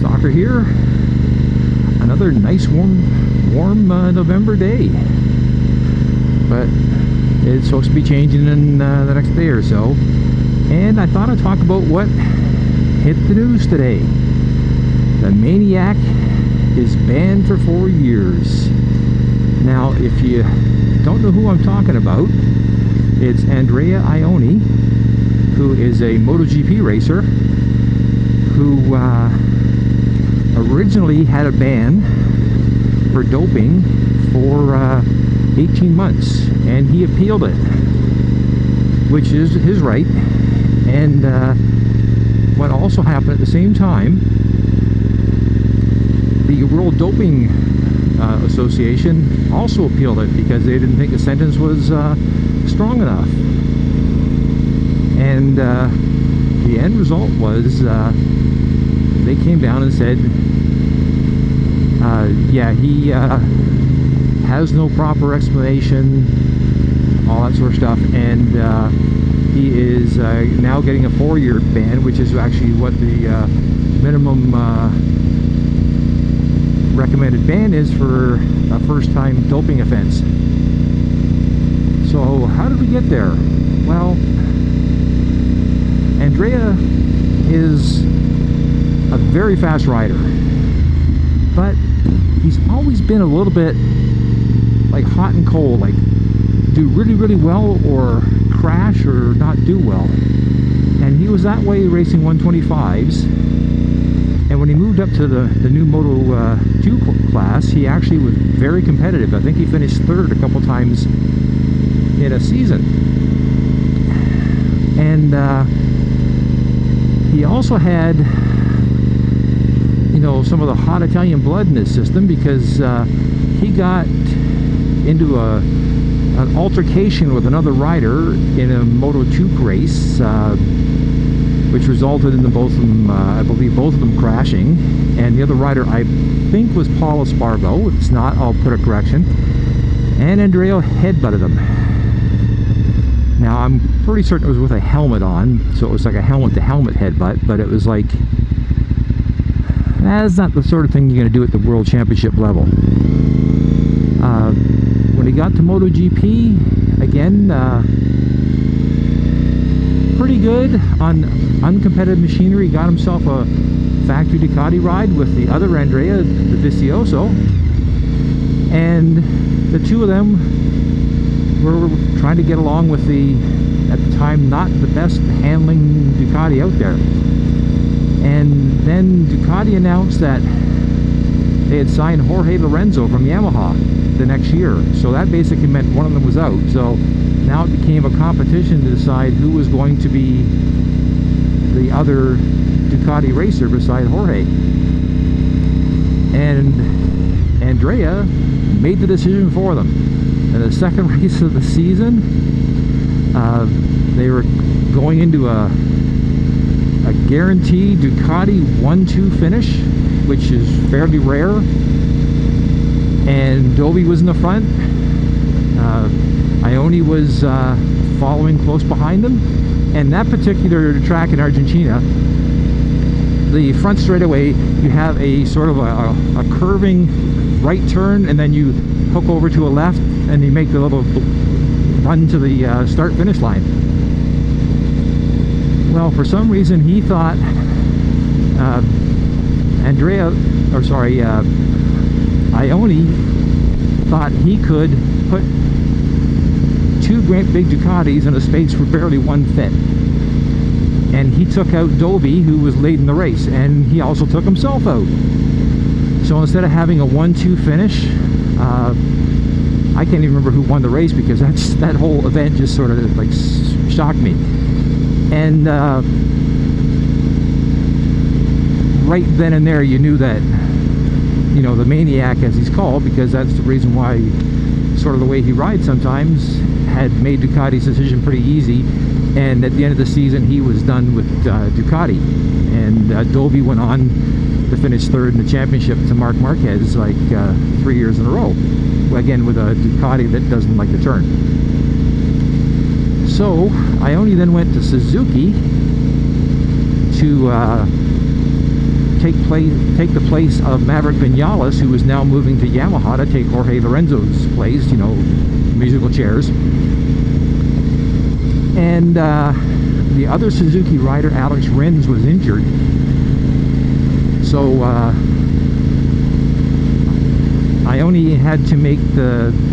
Stalker here. Another nice warm November day, but it's supposed to be changing in the next day or so. And I thought I'd talk about what hit the news today. The Maniac is banned for 4 years. Now, if you don't know who I'm talking about, it's Andrea Iannone, who is a MotoGP racer who originally had a ban for doping for 18 months, and he appealed it, which is his right. And what also happened at the same time, the World Doping Association also appealed it because they didn't think the sentence was strong enough. And the end result was they came down and said, yeah, he has no proper explanation, all that sort of stuff, and he is now getting a 4-year ban, which is actually what the minimum recommended ban is for a first-time doping offense. So how did we get there? Well, Andrea is a very fast rider, but he's always been a little bit like hot and cold, like do really, really well or crash or not do well. And he was that way racing 125s. And when he moved up to the new Moto 2 class, he actually was very competitive. I think he finished third a couple times in a season. And he also had, you know, some of the hot Italian blood in his system, because he got into an altercation with another rider in a Moto 2 race, which resulted in both of them, I believe both of them crashing. And the other rider, I think, was Paul Espargo. If it's not, I'll put a correction. And Andrea headbutted him. Now, I'm pretty certain it was with a helmet on, so it was like a helmet-to-helmet headbutt, but it was like, that's not the sort of thing you're going to do at the World Championship level. When he got to MotoGP, again, pretty good on uncompetitive machinery. Got himself a factory Ducati ride with the other Andrea, the Vicioso, and the two of them were trying to get along with the, at the time, not the best handling Ducati out there. And then Ducati announced that they had signed Jorge Lorenzo from Yamaha the next year. So that basically meant one of them was out. So now it became a competition to decide who was going to be the other Ducati racer beside Jorge. And Andrea made the decision for them. In the second race of the season, they were going into a guaranteed Ducati 1-2 finish, which is fairly rare. And Dovi was in the front. Iannone was following close behind them. And that particular track in Argentina, the front straightaway, you have a sort of a curving right turn, and then you hook over to a left, and you make the little run to the start-finish line. Well, for some reason, he thought Iannone thought he could put two great big Ducatis in a space where barely one fit. And he took out Dovi, who was leading the race, and he also took himself out. So instead of having a 1-2 finish, I can't even remember who won the race, because that whole event just sort of like shocked me. And right then and there, you knew that, you know, the Maniac, as he's called, because that's the reason why, sort of the way he rides sometimes, had made Ducati's decision pretty easy. And at the end of the season, he was done with Ducati. And Dovi went on to finish third in the championship to Marc Marquez, like 3 years in a row. Again, with a Ducati that doesn't like to turn. So Iannone then went to Suzuki to take the place of Maverick Vinales, who is now moving to Yamaha to take Jorge Lorenzo's place, you know, musical chairs. And the other Suzuki rider, Alex Rins, was injured. So Iannone had to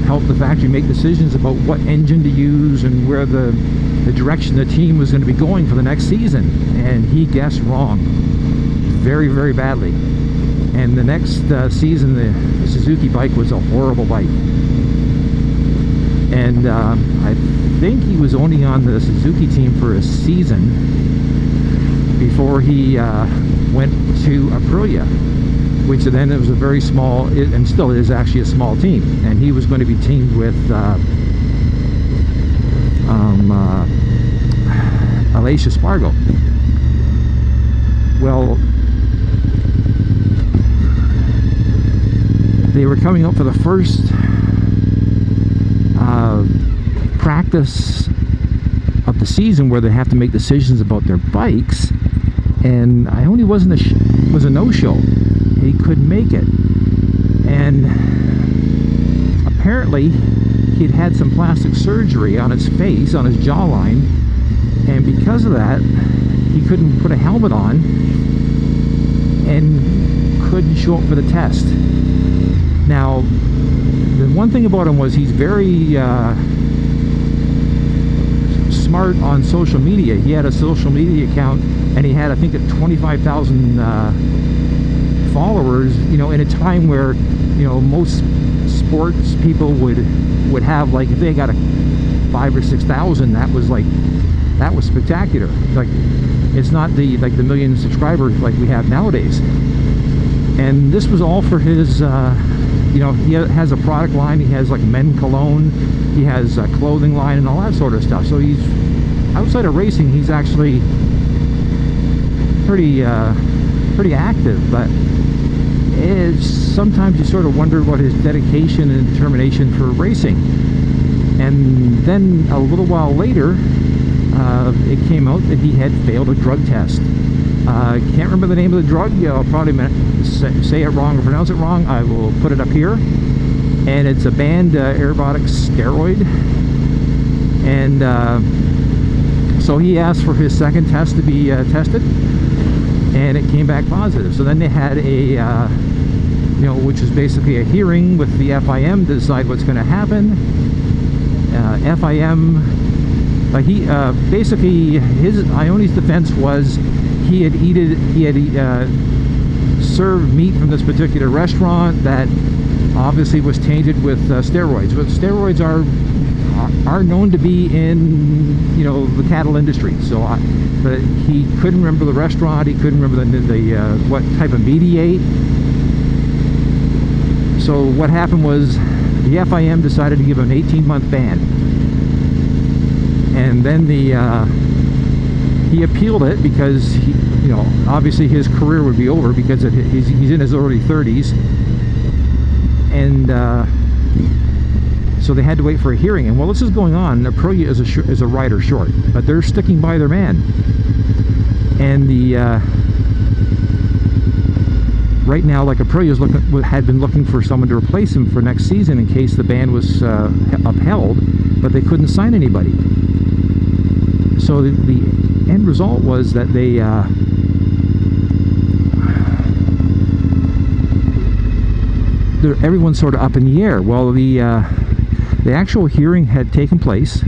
help the factory make decisions about what engine to use and where the direction the team was going to be going for the next season. And he guessed wrong very, very badly. And the next season, the Suzuki bike was a horrible bike. And I think he was only on the Suzuki team for a season before he went to Aprilia, which then it was a very small, and still is actually a small team. And he was going to be teamed with Aleix Espargaro. Well, they were coming up for the first practice of the season where they have to make decisions about their bikes, and Iannone was a no-show. He couldn't make it, and apparently he'd had some plastic surgery on his face, on his jawline, and because of that he couldn't put a helmet on and couldn't show up for the test. Now, the one thing about him was he's very smart on social media. He had a social media account, and he had, I think, 25,000 followers, you know, in a time where, you know, most sports people would have, like, if they got a 5,000 or 6,000, that was spectacular. Like, it's not the million subscribers like we have nowadays. And this was all for his you know, he has a product line. He has like men cologne, he has a clothing line and all that sort of stuff. So he's, outside of racing, he's actually pretty active. But sometimes you sort of wonder what his dedication and determination for racing. And then a little while later, it came out that he had failed a drug test. I can't remember the name of the drug. I'll probably say it wrong or pronounce it wrong. I will put it up here. And it's a banned aerobatic steroid. And so he asked for his second test to be tested, and it came back positive. So then they had a, you know, which was basically a hearing with the FIM to decide what's going to happen. FIM, basically Iannone's defense was he had served meat from this particular restaurant that obviously was tainted with steroids. But steroids are known to be in, you know, the cattle industry. So but he couldn't remember the restaurant. He couldn't remember the what type of meat he ate. So what happened was the FIM decided to give him an 18-month ban, and then he appealed it because he, you know, obviously his career would be over because he's in his early 30s, and so they had to wait for a hearing. And while this is going on, Aprilia is a rider short, but they're sticking by their man. And right now, like, Aprilia had been looking for someone to replace him for next season in case the ban was upheld, but they couldn't sign anybody. So the end result was that they everyone's sort of up in the air. Well, the actual hearing had taken place,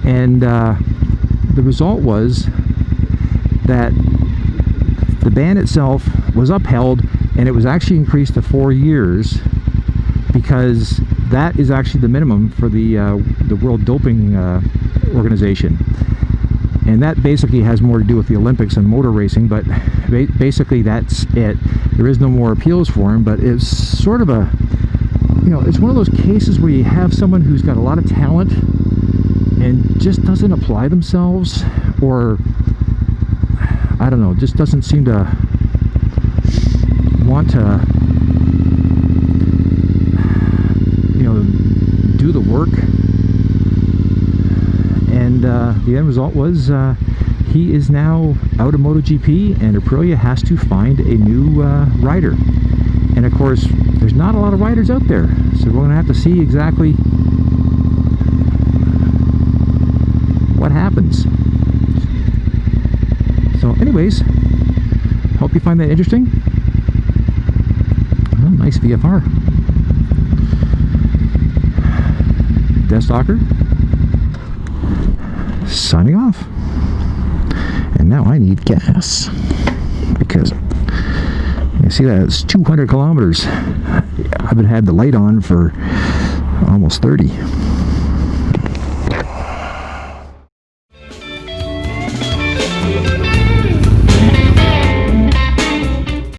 and the result was that the ban itself was upheld, and it was actually increased to 4 years, because that is actually the minimum for the World Doping Organization. And that basically has more to do with the Olympics and motor racing, but basically that's it. There is no more appeals for him, but it's sort of a, you know, it's one of those cases where you have someone who's got a lot of talent and just doesn't apply themselves, or I don't know, just doesn't seem to want to, you know, do the work. And the end result was he is now out of MotoGP, and Aprilia has to find a new rider. And of course, there's not a lot of riders out there, so we're going to have to see exactly what happens. So anyways, hope you find that interesting. Oh, nice VFR. Deathstalker signing off. And now I need gas, because you see that it's 200 kilometers. I've had the light on for almost 30.